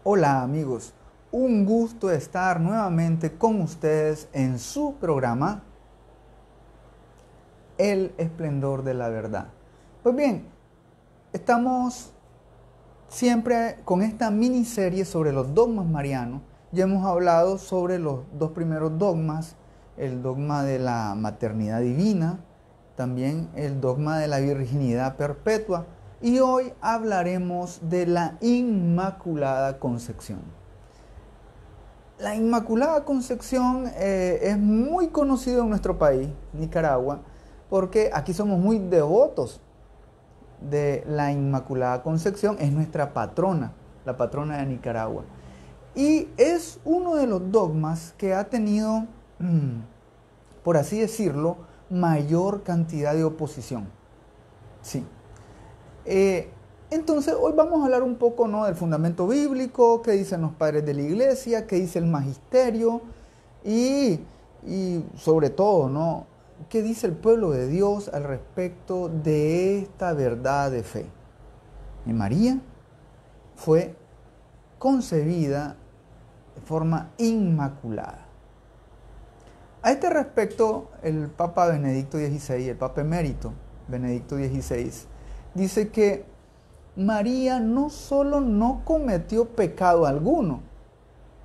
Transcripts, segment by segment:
Hola amigos, un gusto estar nuevamente con ustedes en su programa El Esplendor de la Verdad. Pues bien, estamos siempre con esta miniserie sobre los dogmas marianos. Ya hemos hablado sobre los dos primeros dogmas, el dogma de la maternidad divina, también el dogma de la virginidad perpetua, y hoy hablaremos de la Inmaculada Concepción. La Inmaculada Concepción es muy conocido en nuestro país, Nicaragua, porque aquí somos muy devotos de la Inmaculada Concepción. Es nuestra patrona, la patrona de Nicaragua. Y es uno de los dogmas que ha tenido, por así decirlo, mayor cantidad de oposición. Sí. Entonces, hoy vamos a hablar un poco, ¿no?, del fundamento bíblico, qué dicen los padres de la iglesia, qué dice el magisterio y sobre todo, ¿no?, qué dice el pueblo de Dios al respecto de esta verdad de fe. Y María fue concebida de forma inmaculada. A este respecto, el Papa Benedicto XVI, el Papa Emérito Benedicto XVI, dice que María no solo no cometió pecado alguno,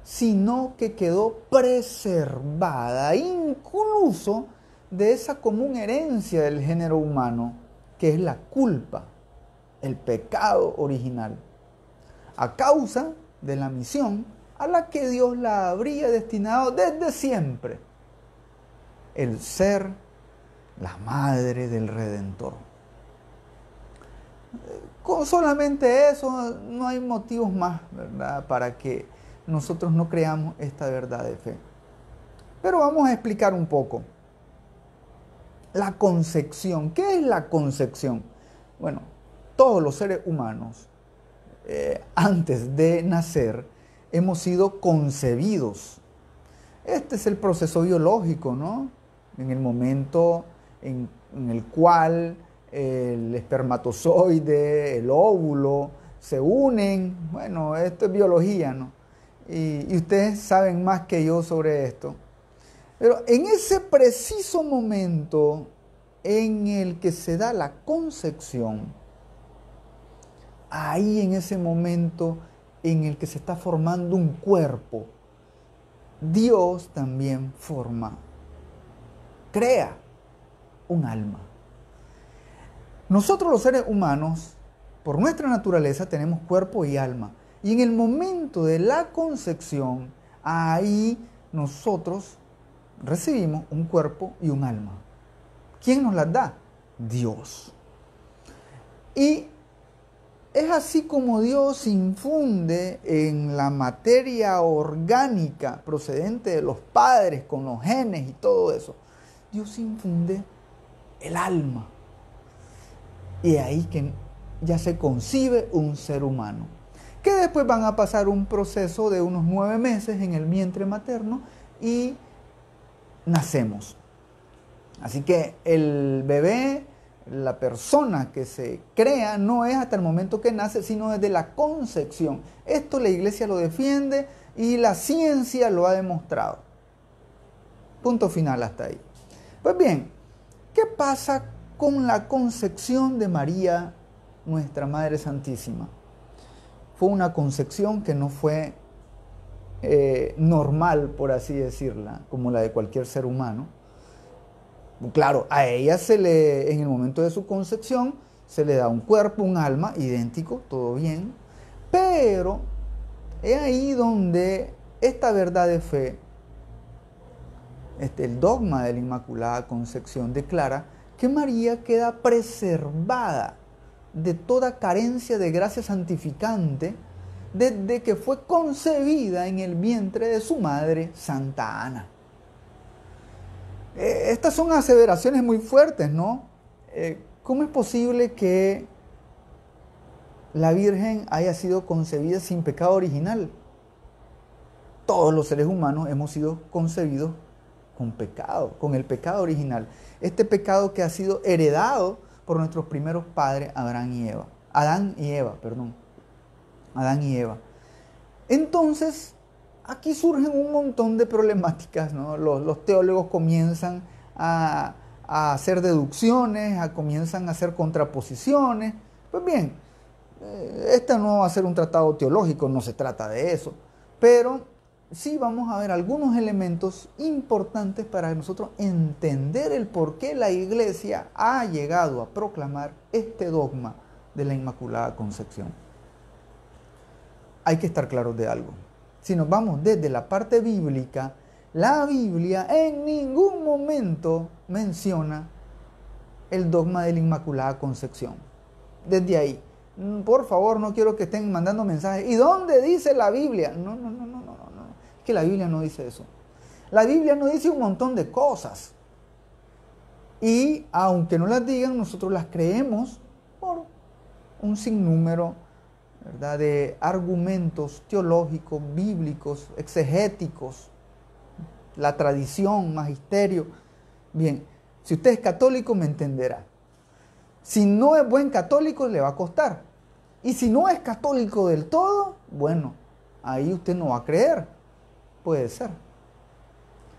sino que quedó preservada incluso de esa común herencia del género humano, que es la culpa, el pecado original, a causa de la misión a la que Dios la habría destinado desde siempre, el ser la madre del Redentor. Con solamente eso no hay motivos más, ¿verdad?, para que nosotros no creamos esta verdad de fe. Pero vamos a explicar un poco. La concepción. ¿Qué es la concepción? Bueno, todos los seres humanos, antes de nacer, hemos sido concebidos. Este es el proceso biológico, ¿no? En el momento en el cual el espermatozoide, el óvulo, se unen. Bueno, esto es biología, ¿no? Y ustedes saben más que yo sobre esto. Pero en ese preciso momento en el que se da la concepción, ahí en ese momento en el que se está formando un cuerpo, Dios también crea un alma. Nosotros los seres humanos, por nuestra naturaleza, tenemos cuerpo y alma. Y en el momento de la concepción, ahí nosotros recibimos un cuerpo y un alma. ¿Quién nos las da? Dios. Y es así como Dios infunde en la materia orgánica procedente de los padres, con los genes y todo eso. Dios infunde el alma. Y ahí que ya se concibe un ser humano, que después van a pasar un proceso de unos 9 meses en el vientre materno y nacemos. Así que el bebé, la persona que se crea, no es hasta el momento que nace, sino desde la concepción. Esto la iglesia lo defiende y la ciencia lo ha demostrado. Punto final hasta ahí. Pues bien, ¿qué pasa con la concepción de María, nuestra Madre Santísima? Fue una concepción que no fue normal, por así decirla, como la de cualquier ser humano. Claro, a ella en el momento de su concepción, se le da un cuerpo, un alma, idéntico, todo bien, pero es ahí donde esta verdad de fe, el dogma de la Inmaculada Concepción, declara que María queda preservada de toda carencia de gracia santificante desde que fue concebida en el vientre de su madre, Santa Ana. Estas son aseveraciones muy fuertes, ¿no? ¿Cómo es posible que la Virgen haya sido concebida sin pecado original? Todos los seres humanos hemos sido concebidos con pecado, con el pecado original. Este pecado que ha sido heredado por nuestros primeros padres, Adán y Eva. Entonces, aquí surgen un montón de problemáticas, ¿no? Los teólogos comienzan a hacer deducciones, comienzan a hacer contraposiciones. Pues bien, este no va a ser un tratado teológico, no se trata de eso, pero sí vamos a ver algunos elementos importantes para nosotros entender el por qué la Iglesia ha llegado a proclamar este dogma de la Inmaculada Concepción. Hay que estar claros de algo. Si nos vamos desde la parte bíblica, la Biblia en ningún momento menciona el dogma de la Inmaculada Concepción. Desde ahí, por favor, no quiero que estén mandando mensajes. ¿Y dónde dice la Biblia? No. Es que la Biblia no dice eso. La Biblia no dice un montón de cosas. Y aunque no las digan, nosotros las creemos por un sinnúmero, ¿verdad?, de argumentos teológicos, bíblicos, exegéticos, la tradición, magisterio. Bien, si usted es católico me entenderá. Si no es buen católico le va a costar. Y si no es católico del todo, bueno, ahí usted no va a creer. Puede ser.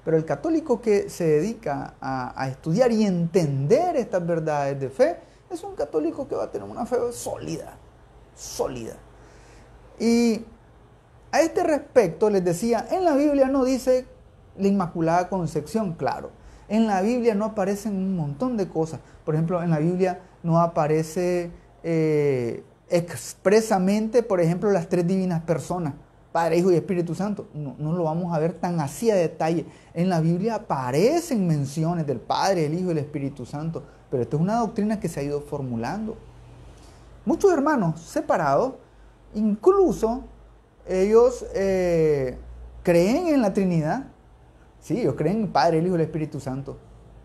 Pero el católico que se dedica a estudiar y entender estas verdades de fe, es un católico que va a tener una fe sólida. Y a este respecto les decía, en la Biblia no dice la Inmaculada Concepción, claro. En la Biblia no aparecen un montón de cosas. Por ejemplo, en la Biblia no aparece expresamente, por ejemplo, las tres divinas personas, Padre, Hijo y Espíritu Santo. No lo vamos a ver tan así a detalle. En la Biblia aparecen menciones del Padre, el Hijo y el Espíritu Santo, pero esto es una doctrina que se ha ido formulando. Muchos hermanos separados, incluso ellos creen en la Trinidad. Sí, ellos creen en el Padre, el Hijo y el Espíritu Santo,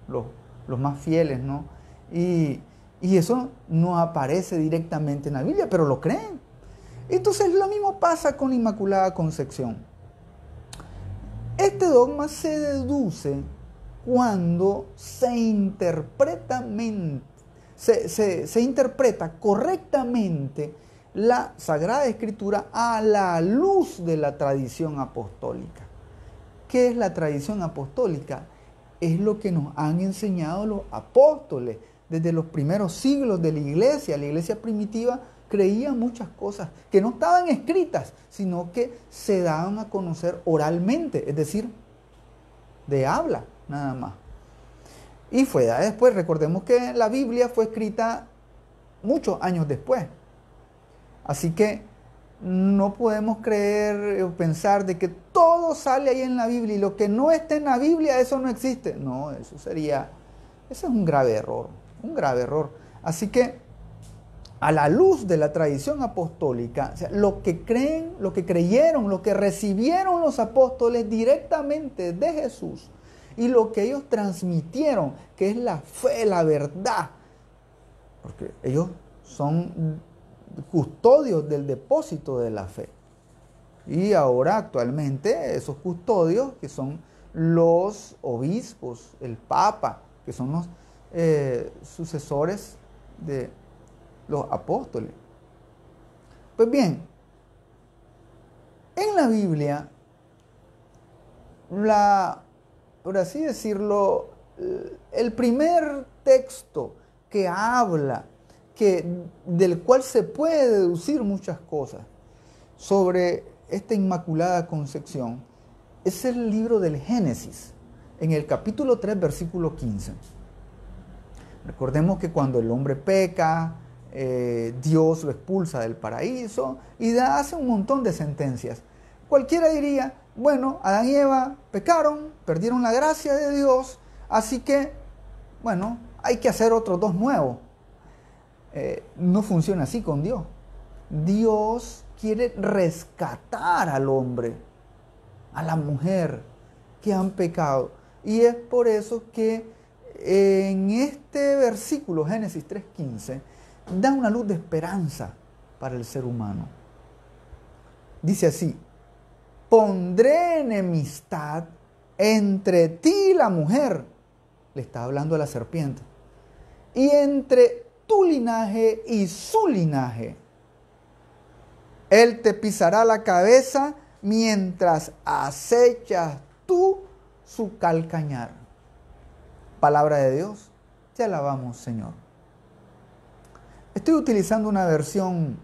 los más fieles, ¿no? Y eso no aparece directamente en la Biblia, pero lo creen. Entonces lo mismo pasa con la Inmaculada Concepción. Este dogma se deduce cuando se interpreta correctamente la Sagrada Escritura a la luz de la tradición apostólica. ¿Qué es la tradición apostólica? Es lo que nos han enseñado los apóstoles desde los primeros siglos de la iglesia. La iglesia primitiva creía muchas cosas que no estaban escritas, sino que se daban a conocer oralmente, es decir, de habla nada más. Y fue después, recordemos que la Biblia fue escrita muchos años después. Así que no podemos creer o pensar de que todo sale ahí en la Biblia y lo que no está en la Biblia, eso no existe. No, eso es un grave error, Así que a la luz de la tradición apostólica, o sea, lo que creyeron, lo que recibieron los apóstoles directamente de Jesús y lo que ellos transmitieron, que es la fe, la verdad, porque ellos son custodios del depósito de la fe. Y ahora actualmente esos custodios, que son los obispos, el Papa, que son los sucesores de los apóstoles. Pues bien, en la Biblia, por así decirlo, el primer texto que habla, del cual se puede deducir muchas cosas sobre esta Inmaculada Concepción, es el libro del Génesis, en el capítulo 3, versículo 15. Recordemos que cuando el hombre peca, Dios lo expulsa del paraíso y hace un montón de sentencias. Cualquiera diría, bueno, Adán y Eva pecaron, perdieron la gracia de Dios, así que, bueno, hay que hacer otros dos nuevos. No funciona así con Dios. Dios quiere rescatar al hombre, a la mujer que han pecado. Y es por eso que en este versículo, Génesis 3:15, da una luz de esperanza para el ser humano. Dice así: pondré enemistad entre ti y la mujer, le está hablando a la serpiente, y entre tu linaje y su linaje. Él te pisará la cabeza mientras acechas tú su calcañar. Palabra de Dios, te alabamos, Señor. Estoy utilizando una versión,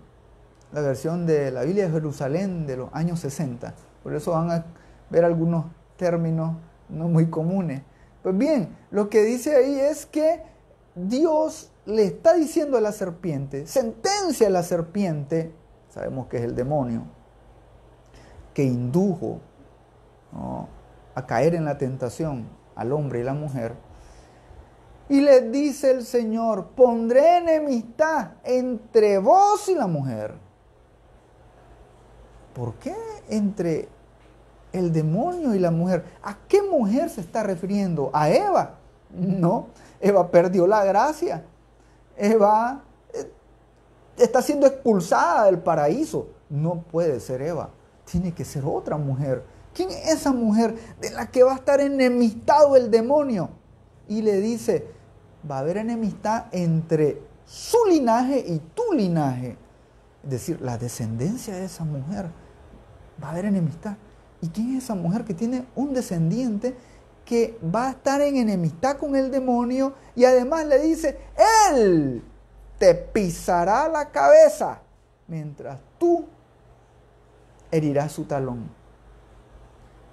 la versión de la Biblia de Jerusalén de los años 60. Por eso van a ver algunos términos no muy comunes. Pues bien, lo que dice ahí es que Dios le está diciendo a la serpiente, sentencia a la serpiente, sabemos que es el demonio, que indujo, ¿no?, a caer en la tentación al hombre y la mujer. Y le dice el Señor, pondré enemistad entre vos y la mujer. ¿Por qué entre el demonio y la mujer? ¿A qué mujer se está refiriendo? ¿A Eva? No, Eva perdió la gracia. Eva está siendo expulsada del paraíso. No puede ser Eva, tiene que ser otra mujer. ¿Quién es esa mujer de la que va a estar enemistado el demonio? Y le dice, va a haber enemistad entre su linaje y tu linaje. Es decir, la descendencia de esa mujer, va a haber enemistad. ¿Y quién es esa mujer que tiene un descendiente que va a estar en enemistad con el demonio? Y además le dice, él te pisará la cabeza mientras tú herirás su talón.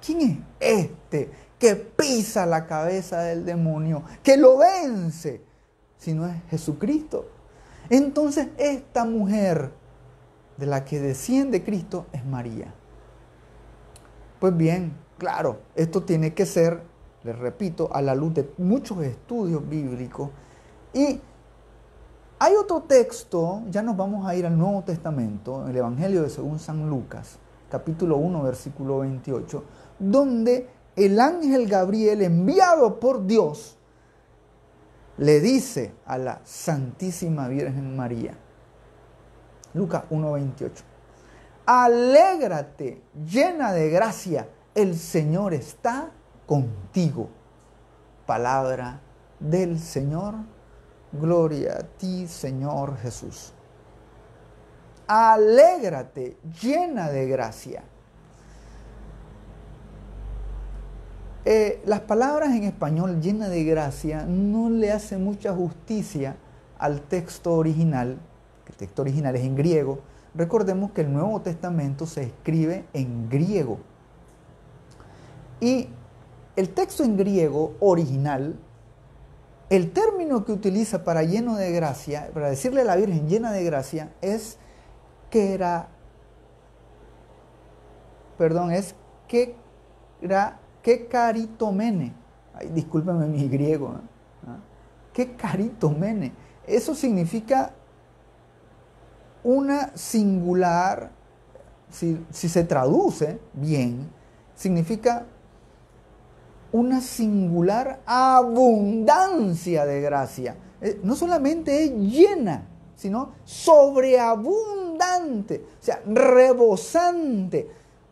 ¿Quién es este que pisa la cabeza del demonio, que lo vence? Si no es Jesucristo. Entonces esta mujer de la que desciende Cristo es María. Pues bien, claro, esto tiene que ser, les repito, a la luz de muchos estudios bíblicos. Y hay otro texto, ya nos vamos a ir al Nuevo Testamento, el Evangelio de según San Lucas, capítulo 1, versículo 28, donde el ángel Gabriel, enviado por Dios, le dice a la Santísima Virgen María, Lucas 1, 28, alégrate, llena de gracia, el Señor está contigo. Palabra del Señor, gloria a ti, Señor Jesús. Alégrate, llena de gracia. Las palabras en español llena de gracia no le hace mucha justicia al texto original. El texto original es en griego. Recordemos que el Nuevo Testamento se escribe en griego. Y el texto en griego original, el término que utiliza para lleno de gracia, para decirle a la Virgen llena de gracia, es kekaritomene. Ay, discúlpeme mi griego. Kekaritomene. Eso significa una singular, si se traduce bien, significa una singular abundancia de gracia. No solamente es llena, sino sobreabundante, o sea, rebosante.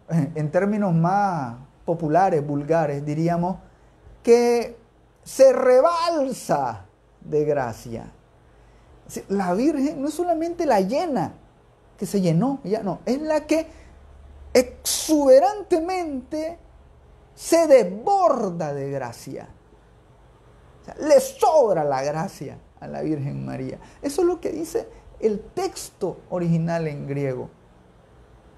En términos más populares, vulgares, diríamos que se rebalsa de gracia. La Virgen no es solamente la llena, que se llenó, ya no, es la que exuberantemente se desborda de gracia. O sea, le sobra la gracia a la Virgen María. Eso es lo que dice el texto original en griego.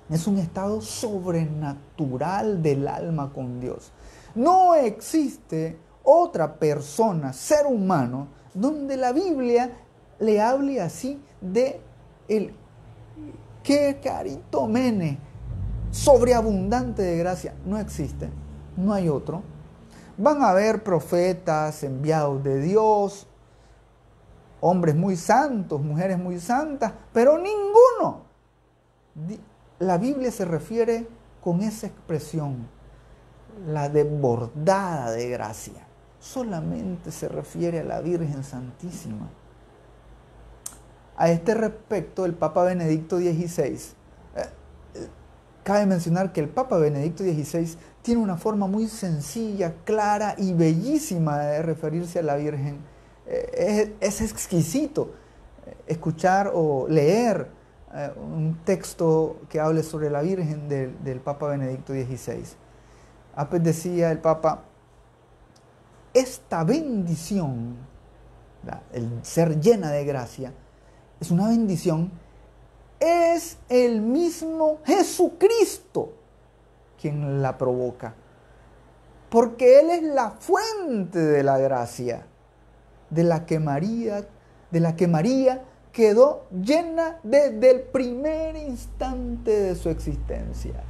Es un estado sobrenatural del alma con Dios. No existe otra persona, ser humano, donde la Biblia le hable así de el kekaritomene, sobreabundante de gracia. No existe, no hay otro. Van a haber profetas enviados de Dios, hombres muy santos, mujeres muy santas, pero ninguno. La Biblia se refiere con esa expresión, la desbordada de gracia. Solamente se refiere a la Virgen Santísima. A este respecto, el Papa Benedicto XVI, cabe mencionar que el Papa Benedicto XVI tiene una forma muy sencilla, clara y bellísima de referirse a la Virgen. Es exquisito escuchar o leer un texto que hable sobre la Virgen del Papa Benedicto XVI. Decía el Papa, esta bendición, el ser llena de gracia, es una bendición, es el mismo Jesucristo quien la provoca, porque Él es la fuente de la gracia, de la que María quedó llena desde el primer instante de su existencia.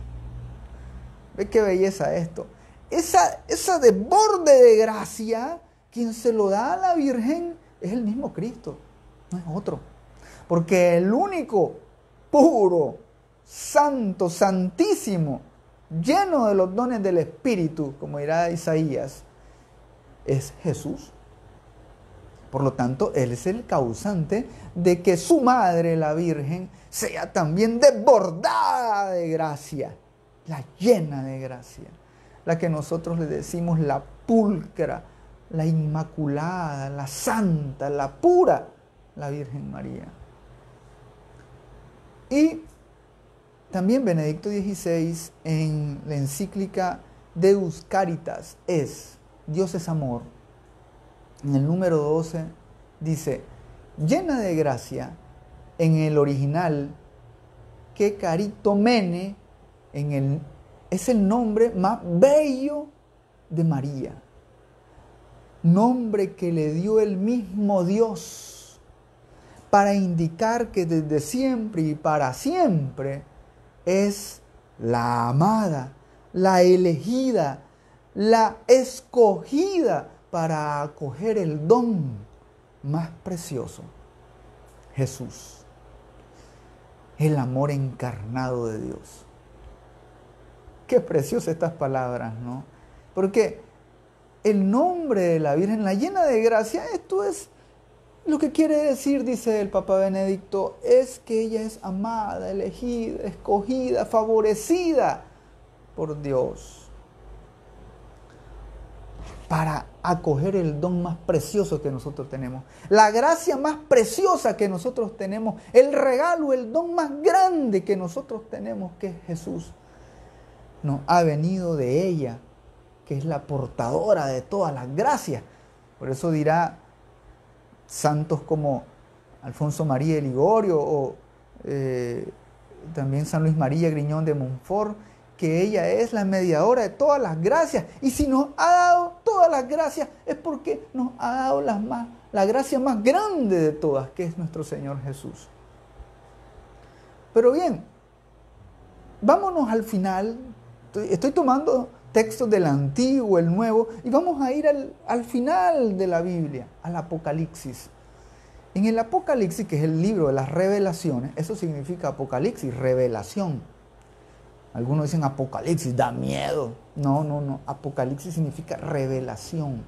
¿Ve qué belleza esto? Esa desborde de gracia, quien se lo da a la Virgen es el mismo Cristo, no es otro. Porque el único, puro, santo, santísimo, lleno de los dones del Espíritu, como dirá Isaías, es Jesús. Por lo tanto, Él es el causante de que su madre, la Virgen, sea también desbordada de gracia, la llena de gracia, la que nosotros le decimos la pulcra, la inmaculada, la santa, la pura, la Virgen María. Y también Benedicto XVI, en la encíclica Deus Caritas Dios es amor, en el número 12, dice, llena de gracia, en el original, que caritomene, es el nombre más bello de María. Nombre que le dio el mismo Dios para indicar que desde siempre y para siempre es la amada, la elegida, la escogida para acoger el don más precioso, Jesús, el amor encarnado de Dios. Qué preciosas estas palabras, ¿no? Porque el nombre de la Virgen, la llena de gracia, esto es lo que quiere decir, dice el Papa Benedicto, es que ella es amada, elegida, escogida, favorecida por Dios para acoger el don más precioso que nosotros tenemos, la gracia más preciosa que nosotros tenemos, el regalo, el don más grande que nosotros tenemos, que es Jesús. Nos ha venido de ella, que es la portadora de todas las gracias. Por eso dirá santos como Alfonso María de Ligorio o también San Luis María Griñón de Montfort, que ella es la mediadora de todas las gracias. Y si nos ha dado todas las gracias, es porque nos ha dado la gracia más grande de todas, que es nuestro Señor Jesús. Pero bien, vámonos al final. Estoy tomando textos del Antiguo, el Nuevo, y vamos a ir al final de la Biblia, al Apocalipsis. En el Apocalipsis, que es el libro de las revelaciones, eso significa Apocalipsis, revelación. Algunos dicen Apocalipsis, da miedo. No. Apocalipsis significa revelación.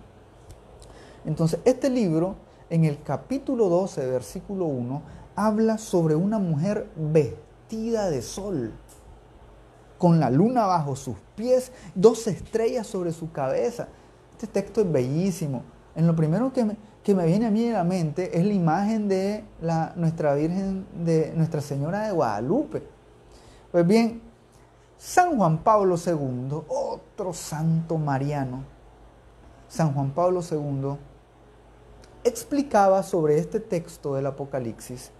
Entonces, este libro, en el capítulo 12, versículo 1, habla sobre una mujer vestida de sol, con la luna bajo sus pies, 2 estrellas sobre su cabeza. Este texto es bellísimo. En lo primero que me viene a mí a la mente es la imagen de nuestra Virgen, de Nuestra Señora de Guadalupe. Pues bien, San Juan Pablo II, otro santo mariano, San Juan Pablo II, explicaba sobre este texto del Apocalipsis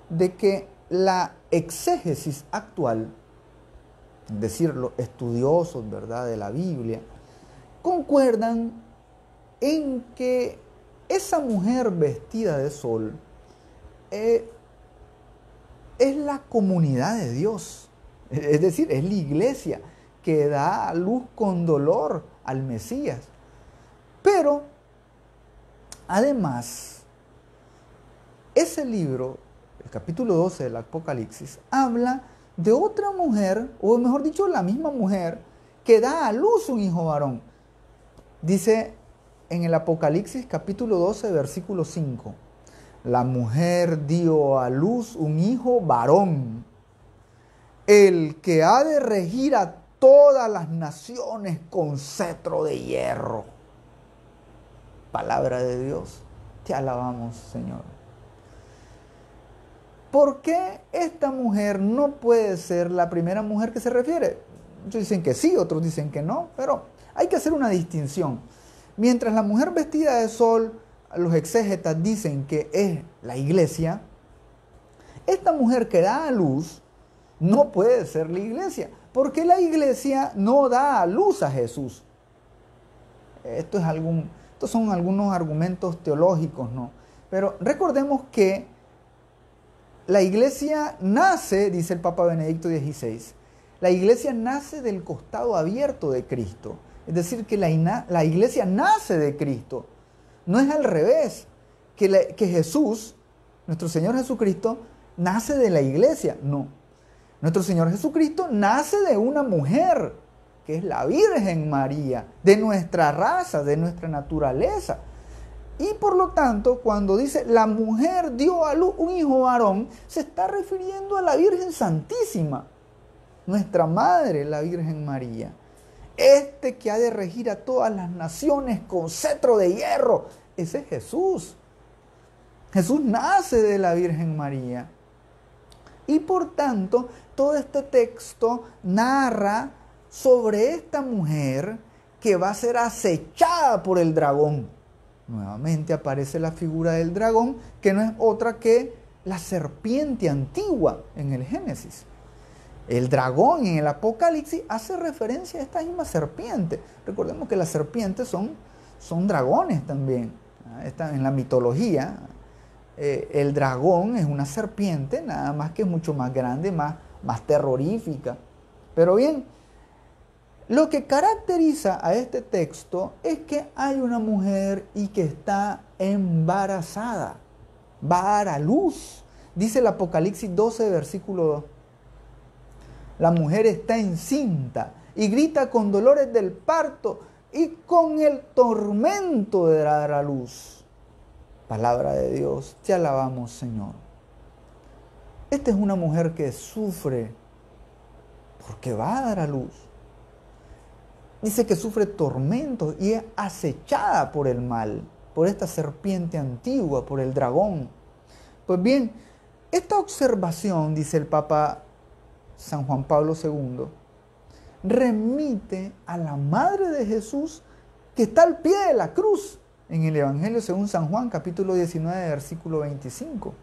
de que la exégesis actual, es decir, los estudiosos, ¿verdad?, de la Biblia, concuerdan en que esa mujer vestida de sol es la comunidad de Dios. Es decir, es la iglesia que da a luz con dolor al Mesías. Pero, además, ese libro, el capítulo 12 del Apocalipsis, habla de otra mujer, o mejor dicho, la misma mujer, que da a luz un hijo varón. Dice en el Apocalipsis capítulo 12, versículo 5, la mujer dio a luz un hijo varón, el que ha de regir a todas las naciones con cetro de hierro. Palabra de Dios, te alabamos, Señor. ¿Por qué esta mujer no puede ser la primera mujer que se refiere? Muchos dicen que sí, otros dicen que no, pero hay que hacer una distinción. Mientras la mujer vestida de sol, los exégetas dicen que es la iglesia, esta mujer que da a luz no puede ser la iglesia, porque la iglesia no da a luz a Jesús. Estos son algunos argumentos teológicos, ¿no? Pero recordemos que la iglesia nace, dice el Papa Benedicto XVI, la iglesia nace del costado abierto de Cristo. Es decir, que la iglesia nace de Cristo. No es al revés, que Jesús, nuestro Señor Jesucristo, nace de la iglesia. No. Nuestro Señor Jesucristo nace de una mujer, que es la Virgen María, de nuestra raza, de nuestra naturaleza. Y por lo tanto, cuando dice la mujer dio a luz un hijo varón, se está refiriendo a la Virgen Santísima, nuestra Madre, la Virgen María. Este que ha de regir a todas las naciones con cetro de hierro, ese es Jesús. Jesús nace de la Virgen María. Y por tanto, todo este texto narra sobre esta mujer que va a ser acechada por el dragón. Nuevamente aparece la figura del dragón, que no es otra que la serpiente antigua en el Génesis. El dragón en el Apocalipsis hace referencia a esta misma serpiente. Recordemos que las serpientes son dragones también. En la mitología, el dragón es una serpiente, nada más que es mucho más grande, más terrorífica. Pero bien, lo que caracteriza a este texto es que hay una mujer y que está embarazada, va a dar a luz. Dice el Apocalipsis 12, versículo 2. La mujer está encinta y grita con dolores del parto y con el tormento de dar a luz. Palabra de Dios, te alabamos, Señor. Esta es una mujer que sufre porque va a dar a luz. Dice que sufre tormentos y es acechada por el mal, por esta serpiente antigua, por el dragón. Pues bien, esta observación, dice el Papa San Juan Pablo II, remite a la Madre de Jesús que está al pie de la cruz en el Evangelio según San Juan, capítulo 19, versículo 25.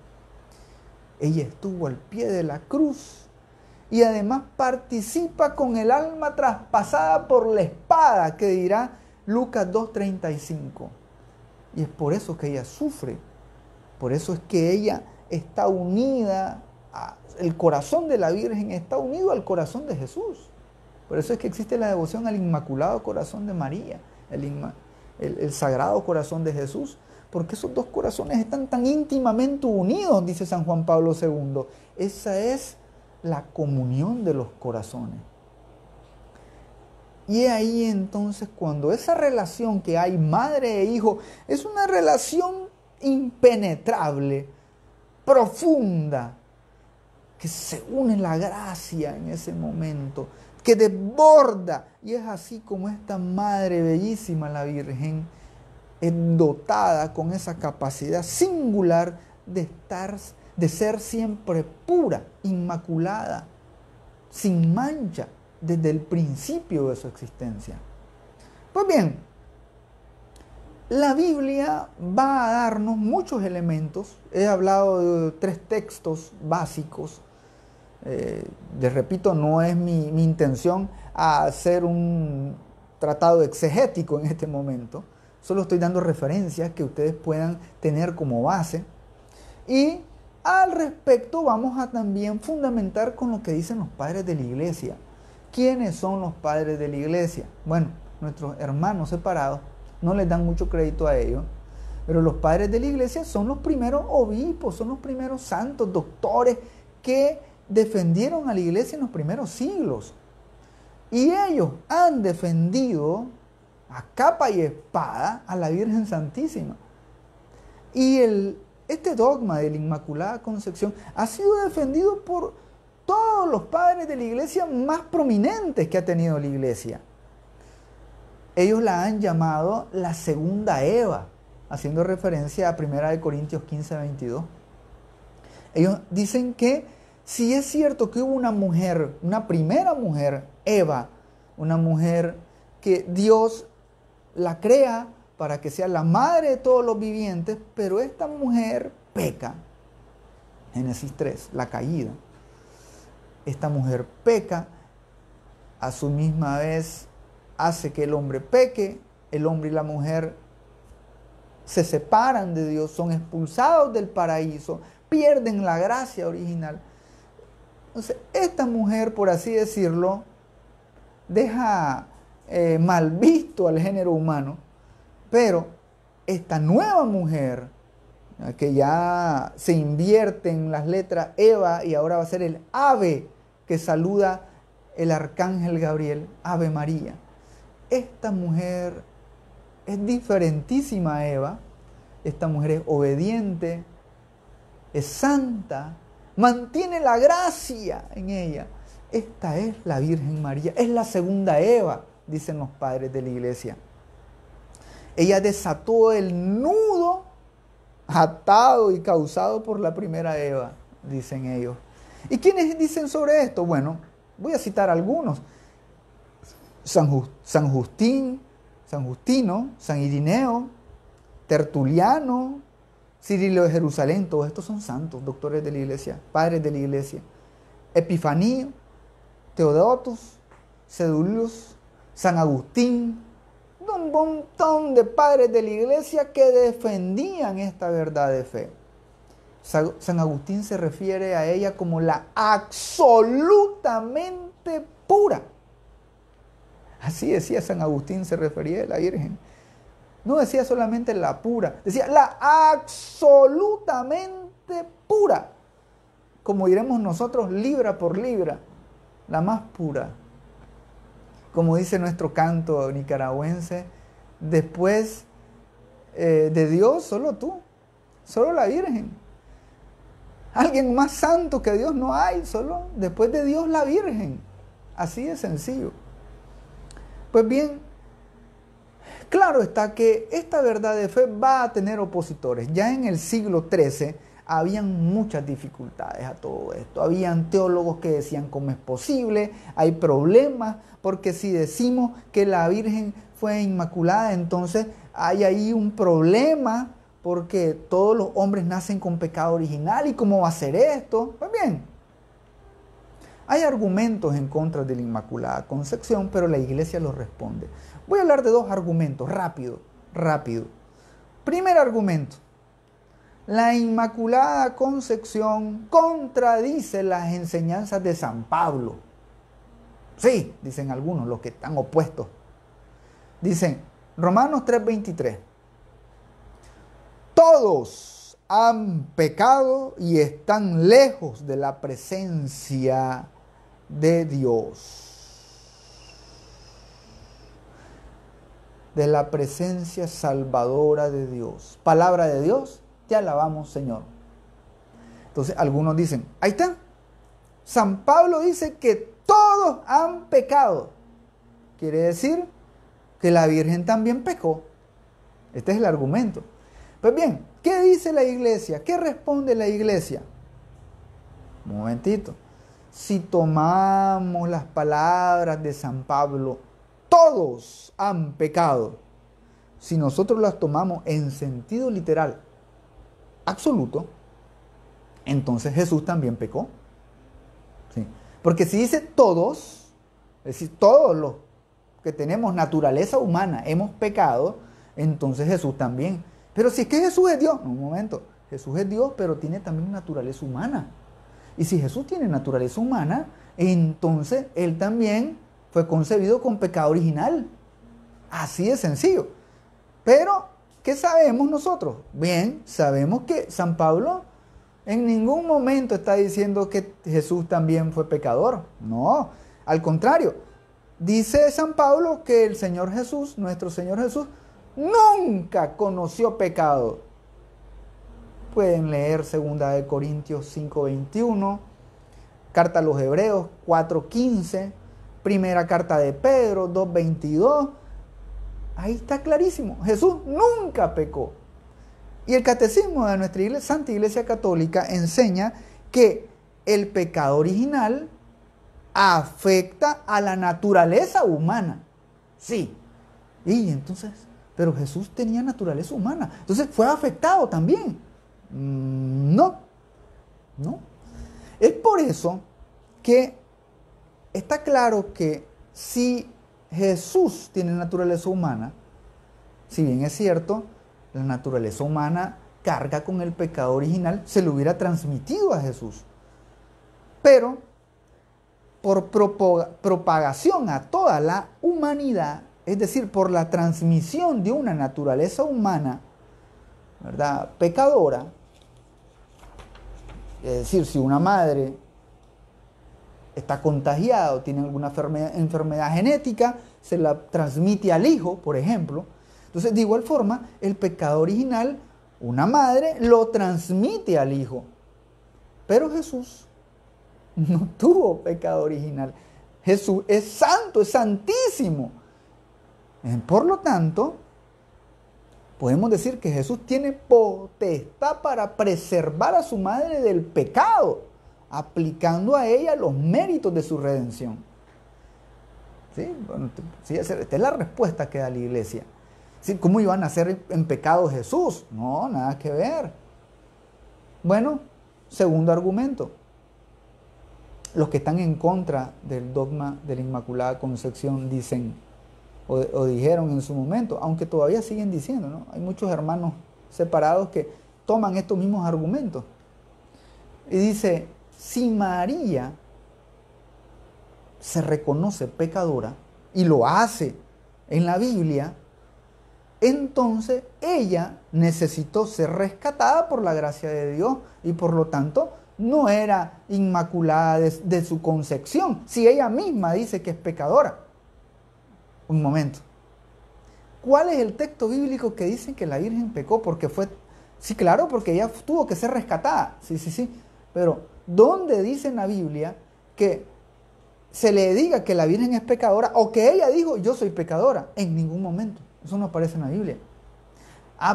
Ella estuvo al pie de la cruz y además participa con el alma traspasada por la espada, que dirá Lucas 2:35. Y es por eso que ella sufre, por eso es que ella está unida, el corazón de la Virgen está unido al corazón de Jesús. Por eso es que existe la devoción al Inmaculado Corazón de María, el Sagrado Corazón de Jesús, porque esos dos corazones están tan íntimamente unidos, dice San Juan Pablo II. Esa es la comunión de los corazones. Y ahí entonces cuando esa relación que hay madre e hijo es una relación impenetrable, profunda, que se une la gracia en ese momento, que desborda, y es así como esta madre bellísima, la Virgen, es dotada con esa capacidad singular de ser siempre pura, inmaculada, sin mancha, desde el principio de su existencia. Pues bien, la Biblia va a darnos muchos elementos. He hablado de 3 textos básicos. Les repito, no es mi intención hacer un tratado exegético en este momento. Solo estoy dando referencias que ustedes puedan tener como base. Y al respecto vamos a también fundamentar con lo que dicen los padres de la iglesia. ¿Quiénes son los padres de la iglesia? Bueno, nuestros hermanos separados no les dan mucho crédito a ellos, pero los padres de la iglesia son los primeros obispos, son los primeros santos, doctores que defendieron a la iglesia en los primeros siglos. Y ellos han defendido a capa y espada a la Virgen Santísima. Y este dogma de la Inmaculada Concepción ha sido defendido por todos los padres de la iglesia más prominentes que ha tenido la iglesia. Ellos la han llamado la segunda Eva, haciendo referencia a 1 Corintios 15:22. Ellos dicen que si es cierto que hubo una mujer, una primera mujer, Eva, una mujer que Dios la crea para que sea la madre de todos los vivientes, pero esta mujer peca. Génesis 3, la caída. Esta mujer peca, a su misma vez hace que el hombre peque, el hombre y la mujer se separan de Dios, son expulsados del paraíso, pierden la gracia original. Entonces, esta mujer, por así decirlo, deja mal visto al género humano, pero esta nueva mujer, que ya se invierte en las letras Eva y ahora va a ser el ave que saluda el arcángel Gabriel, Ave María. Esta mujer es diferentísima a Eva, esta mujer es obediente, es santa, mantiene la gracia en ella. Esta es la Virgen María, es la segunda Eva, dicen los padres de la iglesia. Ella desató el nudo atado y causado por la primera Eva, dicen ellos. ¿Y quiénes dicen sobre esto? Bueno, voy a citar algunos. San Justino, San Irineo, Tertuliano, Cirilo de Jerusalén, todos estos son santos, doctores de la iglesia, padres de la iglesia. Epifanio, Teodotos, Cedulius, San Agustín, un montón de padres de la iglesia que defendían esta verdad de fe. San Agustín se refiere a ella como la absolutamente pura. Así decía San Agustín, se refería a la Virgen. No decía solamente la pura, decía la absolutamente pura. Como diremos nosotros, libra por libra, la más pura. Como dice nuestro canto nicaragüense, después de Dios, solo tú, solo la Virgen. Alguien más santo que Dios no hay, solo después de Dios la Virgen. Así de sencillo. Pues bien, claro está que esta verdad de fe va a tener opositores. Ya en el siglo XIII habían muchas dificultades a todo esto. Habían teólogos que decían cómo es posible, hay problemas, porque si decimos que la Virgen fue inmaculada, entonces hay ahí un problema, porque todos los hombres nacen con pecado original, ¿y cómo va a ser esto? Pues bien, hay argumentos en contra de la Inmaculada Concepción, pero la iglesia los responde. Voy a hablar de dos argumentos, rápido. Primer argumento. La Inmaculada Concepción contradice las enseñanzas de San Pablo. Sí, dicen algunos, los que están opuestos. Dicen, Romanos 3:23. Todos han pecado y están lejos de la presencia de Dios, de la presencia salvadora de Dios. Palabra de Dios, te alabamos, Señor. Entonces algunos dicen, ahí está, San Pablo dice que todos han pecado. Quiere decir que la Virgen también pecó. Este es el argumento. Pues bien, ¿qué dice la iglesia? ¿Qué responde la iglesia? Un momentito. Si tomamos las palabras de San Pablo, todos han pecado. Si nosotros las tomamos en sentido literal, absoluto, entonces Jesús también pecó. ¿Sí? Porque si dice todos, es decir, todos los que tenemos naturaleza humana hemos pecado, entonces Jesús también. Pero si es que Jesús es Dios, un momento, Jesús es Dios, pero tiene también naturaleza humana. Y si Jesús tiene naturaleza humana, entonces Él también fue concebido con pecado original. Así de sencillo. Pero, ¿qué sabemos nosotros? Bien, sabemos que San Pablo en ningún momento está diciendo que Jesús también fue pecador. No, al contrario. Dice San Pablo que el Señor Jesús, nuestro Señor Jesús, nunca conoció pecado. Pueden leer 2 Corintios 5:21, carta a los Hebreos 4:15, primera carta de Pedro 2:22. Ahí está clarísimo. Jesús nunca pecó. Y el catecismo de nuestra Santa Iglesia Católica enseña que el pecado original afecta a la naturaleza humana. Sí. Y entonces, pero Jesús tenía naturaleza humana. Entonces, ¿fue afectado también? No. No. Es por eso que está claro que si Jesús tiene naturaleza humana, si bien es cierto, la naturaleza humana carga con el pecado original, se lo hubiera transmitido a Jesús. Pero por propagación a toda la humanidad, es decir, por la transmisión de una naturaleza humana, ¿verdad?, pecadora, es decir, si una madre está contagiada o tiene alguna enfermedad genética, se la transmite al hijo, por ejemplo. Entonces, de igual forma, el pecado original, una madre lo transmite al hijo. Pero Jesús no tuvo pecado original. Jesús es santo, es santísimo. Por lo tanto, podemos decir que Jesús tiene potestad para preservar a su madre del pecado, aplicando a ella los méritos de su redención. ¿Sí? Bueno, sí, esta es la respuesta que da la iglesia. ¿Sí? ¿Cómo iban a hacer en pecado Jesús? No, nada que ver. Bueno, segundo argumento. Los que están en contra del dogma de la Inmaculada Concepción dicen, o dijeron en su momento, aunque todavía siguen diciendo, ¿no? Hay muchos hermanos separados que toman estos mismos argumentos. Y dice, si María se reconoce pecadora y lo hace en la Biblia, entonces ella necesitó ser rescatada por la gracia de Dios y por lo tanto no era inmaculada de su concepción, si ella misma dice que es pecadora. Un momento. ¿Cuál es el texto bíblico que dice que la Virgen pecó? Porque fue, sí, claro, porque ella tuvo que ser rescatada. Sí. Pero, ¿dónde dice en la Biblia que se le diga que la Virgen es pecadora o que ella dijo, yo soy pecadora? En ningún momento. Eso no aparece en la Biblia.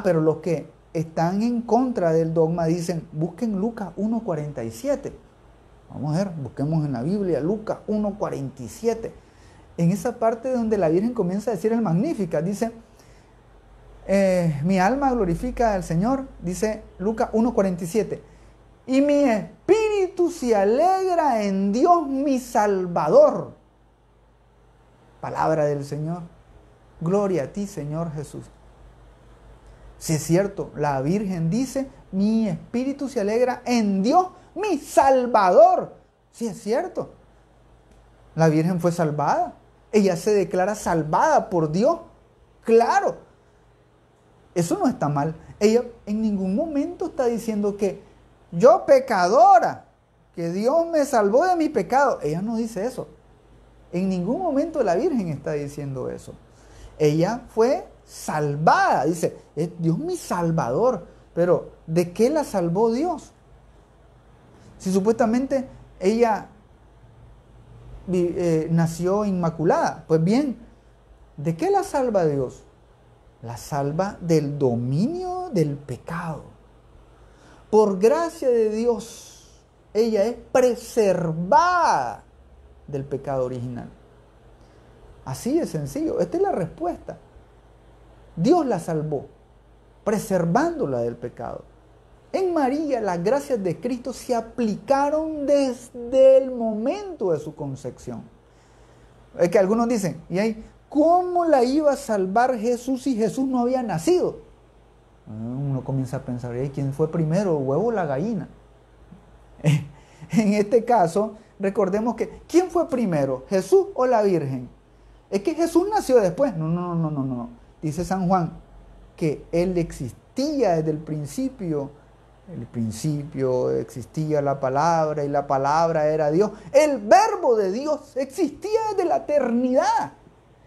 Pero los que están en contra del dogma dicen, busquen Lucas 1:47. Vamos a ver, busquemos en la Biblia Lucas 1:47. En esa parte donde la Virgen comienza a decir el Magníficat, dice, mi alma glorifica al Señor, dice Lucas 1:47, y mi espíritu se alegra en Dios mi Salvador. Palabra del Señor. Gloria a ti, Señor Jesús. Si es cierto, la Virgen dice, mi espíritu se alegra en Dios mi Salvador. Si es cierto, la Virgen fue salvada. Ella se declara salvada por Dios. Claro. Eso no está mal. Ella en ningún momento está diciendo que yo pecadora, que Dios me salvó de mi pecado. Ella no dice eso. En ningún momento la Virgen está diciendo eso. Ella fue salvada. Dice, es Dios mi Salvador. Pero, ¿de qué la salvó Dios? Si supuestamente ella nació inmaculada. Pues bien, ¿de qué la salva Dios? La salva del dominio del pecado. Por gracia de Dios, ella es preservada del pecado original. Así de sencillo. Esta es la respuesta. Dios la salvó, preservándola del pecado. En María las gracias de Cristo se aplicaron desde el momento de su concepción. Es que algunos dicen, ¿y ahí cómo la iba a salvar Jesús si Jesús no había nacido? Uno comienza a pensar, ¿y quién fue primero, el huevo o la gallina? En este caso, recordemos que, ¿quién fue primero, Jesús o la Virgen? Es que Jesús nació después. No. Dice San Juan que Él existía desde el principio. El principio existía la palabra y la palabra era Dios. El verbo de Dios existía desde la eternidad.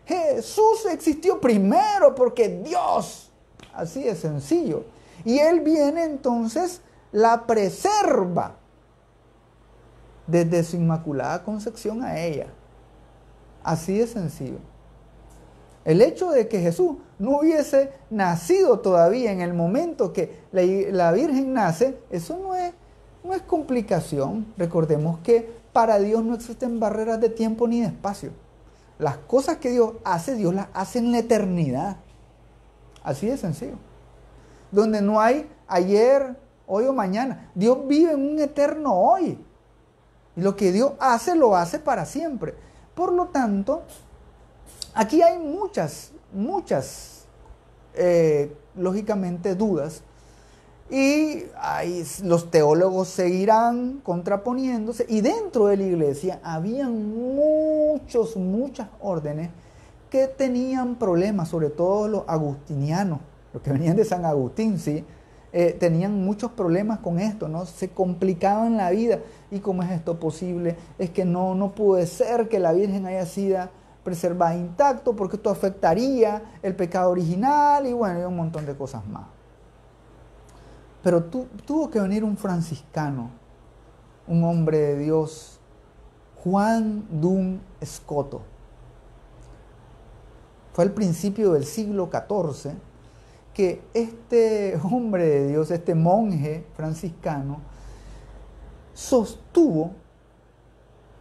Jesús existió primero porque Dios, así de sencillo. Y Él viene entonces, la preserva desde su inmaculada concepción a ella. Así de sencillo. El hecho de que Jesús no hubiese nacido todavía en el momento que la Virgen nace, eso no es no es complicación. Recordemos que para Dios no existen barreras de tiempo ni de espacio. Las cosas que Dios las hace en la eternidad. Así de sencillo. Donde no hay ayer, hoy o mañana. Dios vive en un eterno hoy. Y lo que Dios hace, lo hace para siempre. Por lo tanto, aquí hay muchas, lógicamente, dudas. Y los teólogos seguirán contraponiéndose. Y dentro de la iglesia habían muchas órdenes que tenían problemas, sobre todo los agustinianos, los que venían de San Agustín, ¿sí? Tenían muchos problemas con esto, ¿no? Se complicaban la vida. ¿Y cómo es esto posible? Es que no puede ser que la Virgen haya sido preservada intacto, porque esto afectaría el pecado original, y bueno, y un montón de cosas más. Pero tuvo que venir un franciscano, un hombre de Dios, Juan Duns Scoto. Fue al principio del siglo XIV que este hombre de Dios, este monje franciscano, sostuvo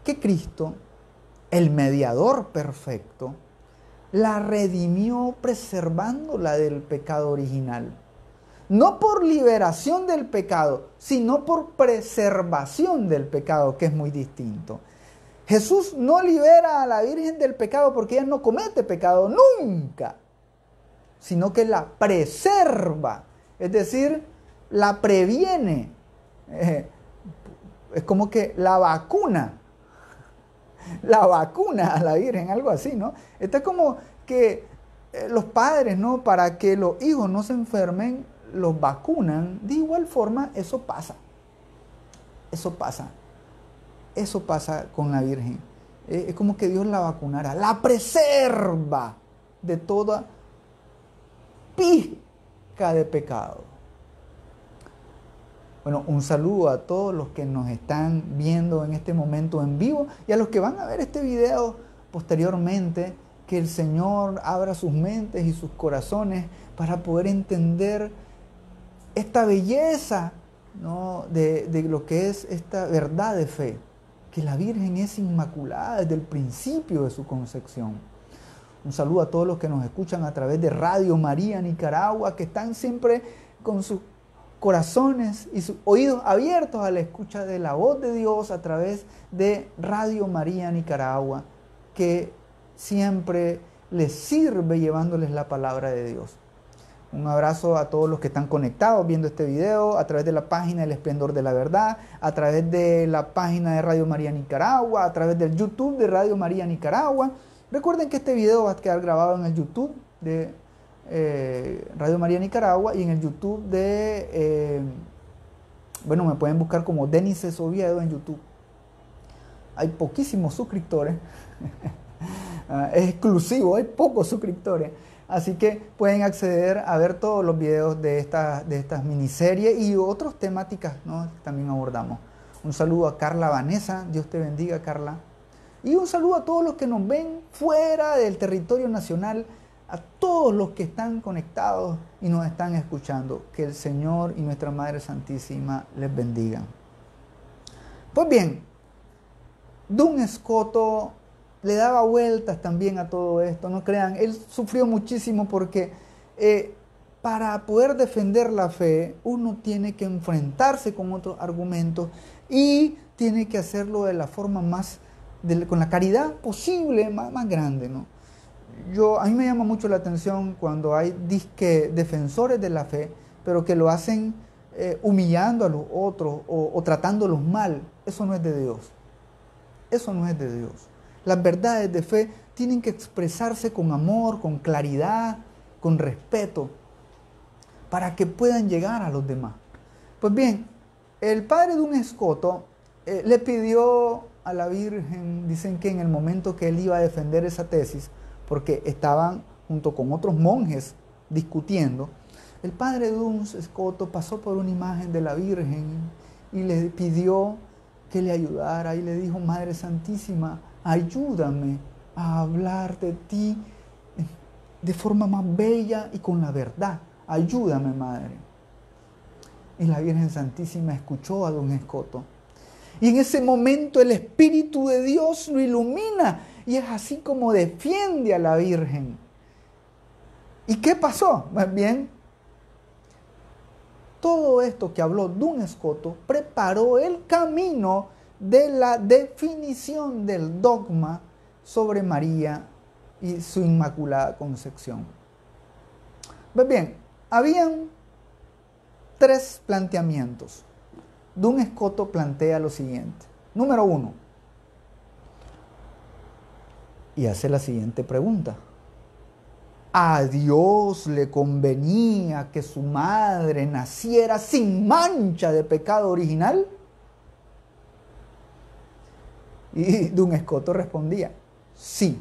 que Cristo, el mediador perfecto, la redimió preservándola del pecado original. No por liberación del pecado, sino por preservación del pecado, que es muy distinto. Jesús no libera a la Virgen del pecado porque ella no comete pecado nunca, sino que la preserva, es decir, la previene. Es como que la vacuna a la Virgen, algo así, ¿no? Esto es como que los padres, ¿no? Para que los hijos no se enfermen, los vacunan. De igual forma, eso pasa con la Virgen. Es como que Dios la vacunara, la preserva de toda pizca de pecado. Bueno, un saludo a todos los que nos están viendo en este momento en vivo y a los que van a ver este video posteriormente. Que el Señor abra sus mentes y sus corazones para poder entender esta belleza, ¿no? de lo que es esta verdad de fe, que la Virgen es inmaculada desde el principio de su concepción. Un saludo a todos los que nos escuchan a través de Radio María Nicaragua, que están siempre con sus corazones y sus oídos abiertos a la escucha de la voz de Dios a través de Radio María Nicaragua, que siempre les sirve llevándoles la palabra de Dios. Un abrazo a todos los que están conectados viendo este video a través de la página El Esplendor de la Verdad, a través de la página de Radio María Nicaragua, a través del YouTube de Radio María Nicaragua. Recuerden que este video va a quedar grabado en el YouTube de Radio María Nicaragua y en el YouTube de, bueno, me pueden buscar como Denis Oviedo en YouTube. Hay poquísimos suscriptores, es exclusivo, hay pocos suscriptores. Así que pueden acceder a ver todos los videos de estas miniseries y otras temáticas, ¿no? Que también abordamos. Un saludo a Carla Vanessa, Dios te bendiga, Carla. Y un saludo a todos los que nos ven fuera del territorio nacional, a todos los que están conectados y nos están escuchando. Que el Señor y nuestra Madre Santísima les bendigan. Pues bien, Duns Scoto le daba vueltas también a todo esto, no crean, él sufrió muchísimo porque para poder defender la fe uno tiene que enfrentarse con otros argumentos y tiene que hacerlo de la forma con la caridad posible, más grande, ¿no? A mí me llama mucho la atención cuando hay defensores de la fe, pero que lo hacen humillando a los otros o tratándolos mal. Eso no es de Dios. Eso no es de Dios. Las verdades de fe tienen que expresarse con amor, con claridad, con respeto, para que puedan llegar a los demás. Pues bien, el padre Duns Scoto le pidió a la Virgen, dicen que en el momento que él iba a defender esa tesis, porque estaban junto con otros monjes discutiendo, el padre Duns Scoto pasó por una imagen de la Virgen y le pidió que le ayudara y le dijo: Madre Santísima, ayúdame a hablar de ti de forma más bella y con la verdad. Ayúdame, Madre. Y la Virgen Santísima escuchó a don Escoto. Y en ese momento el Espíritu de Dios lo ilumina. Y es así como defiende a la Virgen. ¿Y qué pasó? Más bien, todo esto que habló don Escoto preparó el camino de la definición del dogma sobre María y su Inmaculada Concepción. Pues bien, habían 3 planteamientos. Don Escoto plantea lo siguiente. Número 1. Y hace la siguiente pregunta. ¿A Dios le convenía que su madre naciera sin mancha de pecado original? Y don Escoto respondía, sí.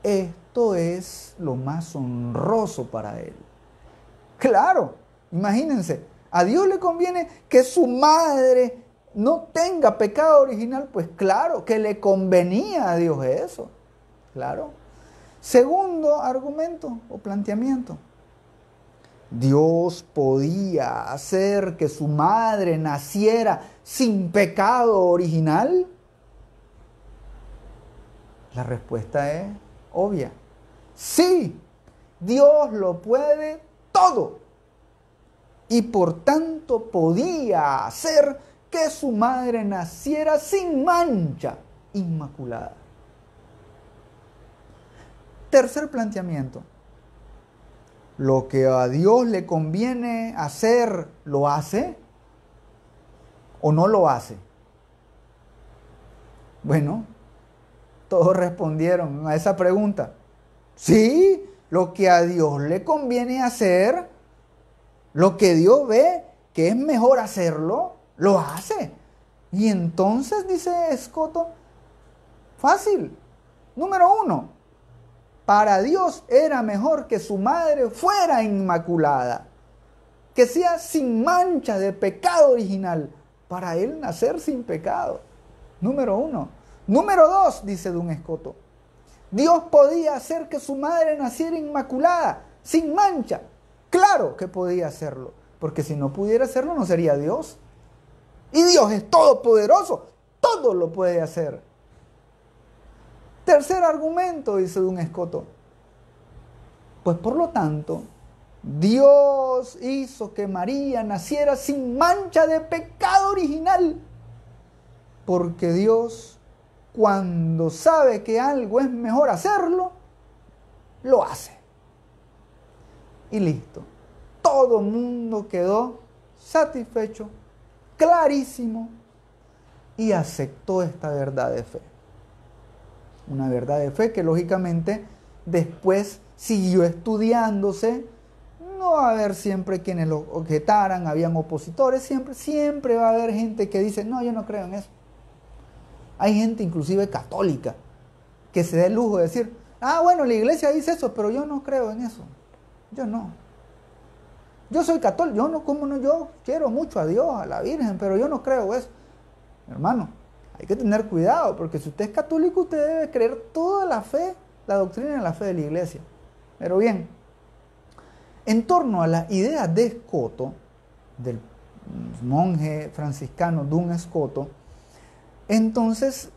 Esto es lo más honroso para él. Claro, imagínense, a Dios le conviene que su madre no tenga pecado original, pues claro, que le convenía a Dios eso. Claro. Segundo argumento o planteamiento. Dios podía hacer que su madre naciera sin pecado original. La respuesta es obvia. Sí, Dios lo puede todo. Y por tanto podía hacer que su madre naciera sin mancha, inmaculada. Tercer planteamiento. Lo que a Dios le conviene hacer, ¿lo hace o no lo hace? Bueno, todos respondieron a esa pregunta. Sí, lo que a Dios le conviene hacer, lo que Dios ve que es mejor hacerlo, lo hace. Y entonces, dice Escoto, fácil. Número 1. Para Dios era mejor que su madre fuera inmaculada, que sea sin mancha de pecado original, para él nacer sin pecado. Número 1. Número 2, dice don Escoto, Dios podía hacer que su madre naciera inmaculada, sin mancha. Claro que podía hacerlo, porque si no pudiera hacerlo no sería Dios. Y Dios es todopoderoso, todo lo puede hacer. Tercer argumento, dice don Escoto. Pues por lo tanto, Dios hizo que María naciera sin mancha de pecado original. Porque Dios, cuando sabe que algo es mejor hacerlo, lo hace. Y listo. Todo el mundo quedó satisfecho, clarísimo, y aceptó esta verdad de fe. Una verdad de fe que lógicamente después siguió estudiándose. No va a haber siempre quienes lo objetaran, habían opositores, siempre va a haber gente que dice, no, yo no creo en eso. Hay gente inclusive católica que se da el lujo de decir, bueno, la iglesia dice eso, pero yo no creo en eso. Yo no. Yo soy católico, yo quiero mucho a Dios, a la Virgen, pero yo no creo eso. Hermano, hay que tener cuidado, porque si usted es católico, usted debe creer toda la fe, la doctrina de la fe de la iglesia. Pero bien, en torno a la idea de Escoto, del monje franciscano don Escoto, entonces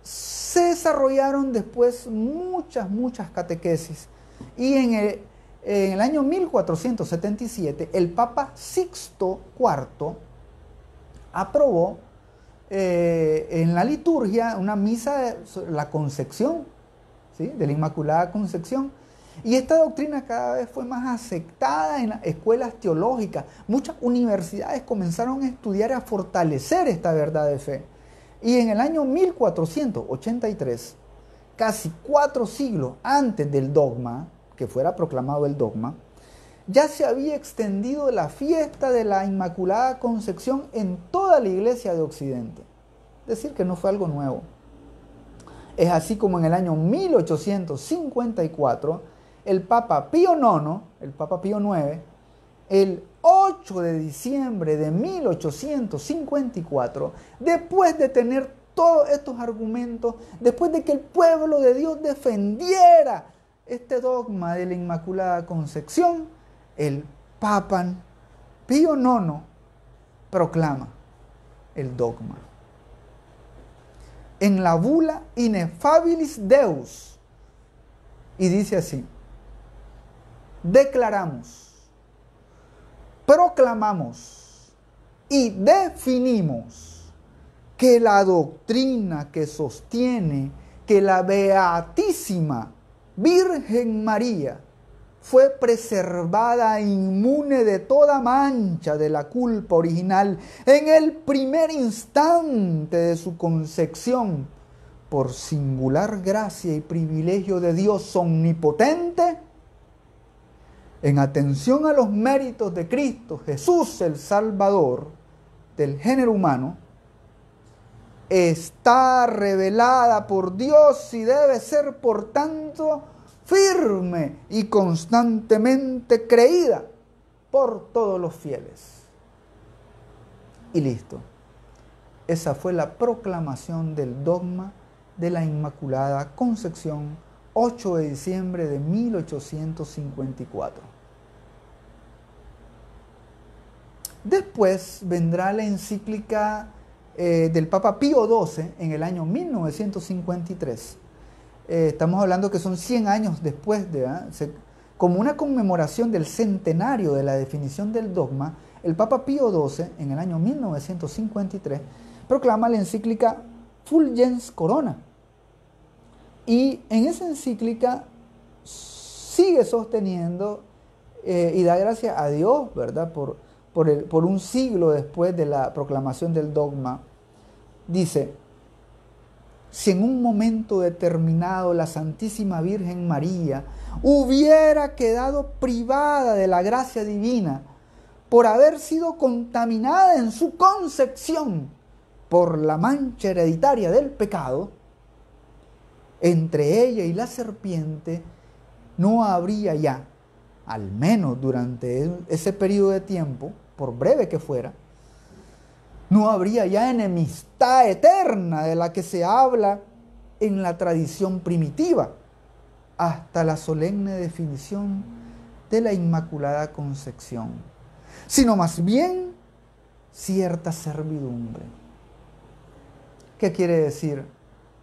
se desarrollaron después muchas catequesis. Y en el año 1477, el Papa Sixto IV aprobó en la liturgia una misa de la Concepción, ¿sí?, de la Inmaculada Concepción. Y esta doctrina cada vez fue más aceptada en las escuelas teológicas. Muchas universidades comenzaron a estudiar y a fortalecer esta verdad de fe. Y en el año 1483, casi 4 siglos antes del dogma, que fuera proclamado el dogma, ya se había extendido la fiesta de la Inmaculada Concepción en toda la Iglesia de Occidente. Es decir, que no fue algo nuevo. Es así como en el año 1854, el Papa Pío IX, el 8 de diciembre de 1854, después de tener todos estos argumentos, después de que el pueblo de Dios defendiera este dogma de la Inmaculada Concepción, el Papa Pío IX proclama el dogma. En la bula Ineffabilis Deus, y dice así: declaramos, proclamamos y definimos que la doctrina que sostiene que la Beatísima Virgen María fue preservada inmune de toda mancha de la culpa original en el primer instante de su concepción, por singular gracia y privilegio de Dios omnipotente, en atención a los méritos de Cristo Jesús, el Salvador del género humano, está revelada por Dios y debe ser, por tanto, firme y constantemente creída por todos los fieles. Y listo. Esa fue la proclamación del dogma de la Inmaculada Concepción, 8 de diciembre de 1854. Después vendrá la encíclica del Papa Pío XII en el año 1953. Estamos hablando que son 100 años después como una conmemoración del centenario de la definición del dogma. El Papa Pío XII en el año 1953 proclama la encíclica Fulgens Corona, y en esa encíclica sigue sosteniendo y da gracias a Dios, ¿verdad?, por un siglo después de la proclamación del dogma. Dice: si en un momento determinado la Santísima Virgen María hubiera quedado privada de la gracia divina por haber sido contaminada en su concepción por la mancha hereditaria del pecado, entre ella y la serpiente no habría ya, al menos durante ese periodo de tiempo, por breve que fuera, no habría ya enemistad eterna de la que se habla en la tradición primitiva, hasta la solemne definición de la Inmaculada Concepción, sino más bien cierta servidumbre. ¿Qué quiere decir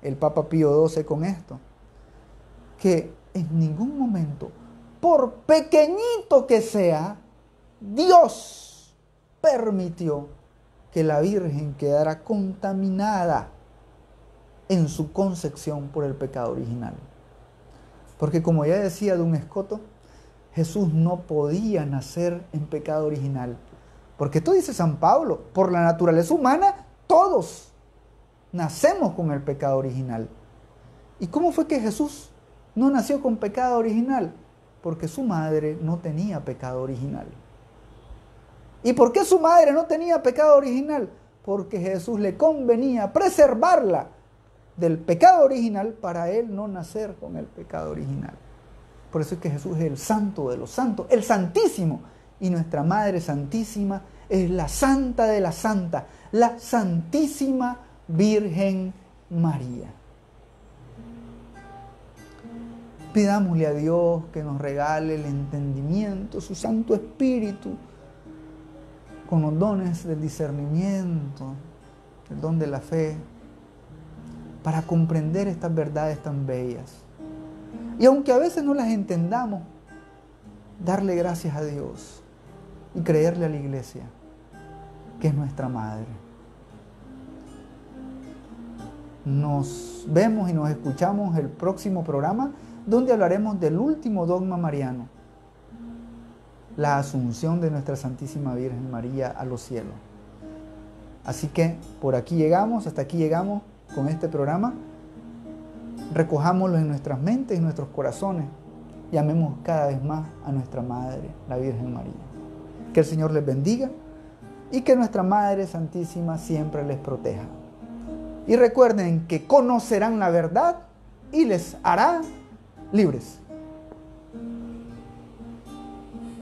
el Papa Pío XII con esto? Que en ningún momento, por pequeñito que sea, Dios permitió que la Virgen quedara contaminada en su concepción por el pecado original. Porque, como ya decía Don Escoto, Jesús no podía nacer en pecado original. Porque esto dice San Pablo: por la naturaleza humana todos nacemos con el pecado original. ¿Y cómo fue que Jesús no nació con pecado original? Porque su madre no tenía pecado original. ¿Y por qué su madre no tenía pecado original? Porque Jesús le convenía preservarla del pecado original para él no nacer con el pecado original. Por eso es que Jesús es el santo de los santos, el santísimo. Y nuestra Madre Santísima es la santa de la santa, la Santísima Virgen María. Pidámosle a Dios que nos regale el entendimiento, su Santo Espíritu, con los dones del discernimiento, el don de la fe, para comprender estas verdades tan bellas. Y aunque a veces no las entendamos, darle gracias a Dios y creerle a la Iglesia, que es nuestra Madre. Nos vemos y nos escuchamos el próximo programa, donde hablaremos del último dogma mariano, la asunción de nuestra Santísima Virgen María a los cielos. Así que por aquí llegamos, hasta aquí llegamos con este programa. Recojámoslo en nuestras mentes y nuestros corazones y amemos cada vez más a nuestra Madre, la Virgen María. Que el Señor les bendiga y que nuestra Madre Santísima siempre les proteja. Y recuerden que conocerán la verdad y les hará libres.